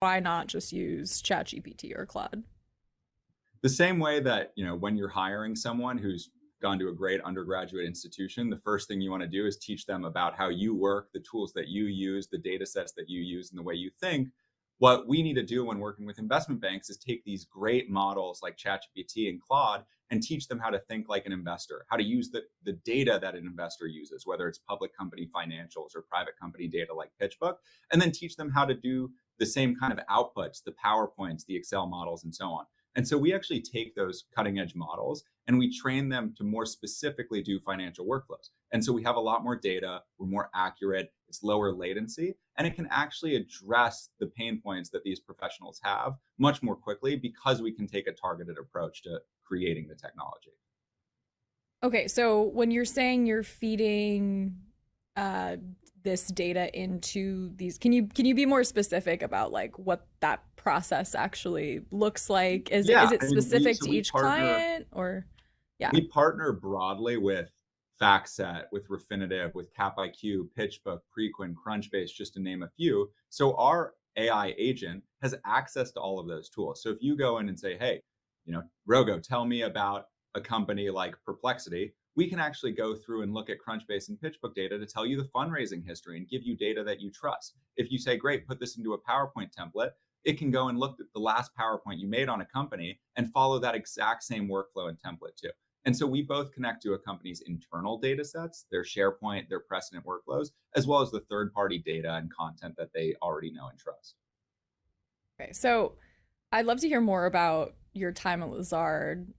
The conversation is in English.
Why not just use ChatGPT or Claude? The same way that, when you're hiring someone who's gone to a great undergraduate institution, the first thing you want to do is teach them about how you work, the tools that you use, the data sets that you use, and the way you think. What we need to do when working with investment banks is take these great models like ChatGPT and Claude and teach them how to think like an investor, how to use the data that an investor uses, whether it's public company financials or private company data like PitchBook, and then teach them how to do the same kind of outputs, the PowerPoints, the Excel models, and so on. And so we actually take those cutting edge models and we train them to more specifically do financial workflows. And so we have a lot more data, we're more accurate, it's lower latency, and it can actually address the pain points that these professionals have much more quickly because we can take a targeted approach to creating the technology. Okay, so when you're saying you're feeding uh, this data into these, can you be more specific about like what that process actually looks like? Is Yeah, it I mean, we specific so to we each partner client or yeah? we partner broadly with FactSet, with Refinitiv, with CapIQ, PitchBook, Preqin, Crunchbase, just to name a few. So our AI agent has access to all of those tools. So if you go in and say, hey, Rogo, tell me about a company like Perplexity, we can actually go through and look at Crunchbase and PitchBook data to tell you the fundraising history and give you data that you trust. If you say, great, put this into a PowerPoint template, it can go and look at the last PowerPoint you made on a company and follow that exact same workflow and template too. And so we both connect to a company's internal data sets, their SharePoint, their precedent workflows, as well as the third party data and content that they already know and trust. Okay, so I'd love to hear more about your time at Lazard.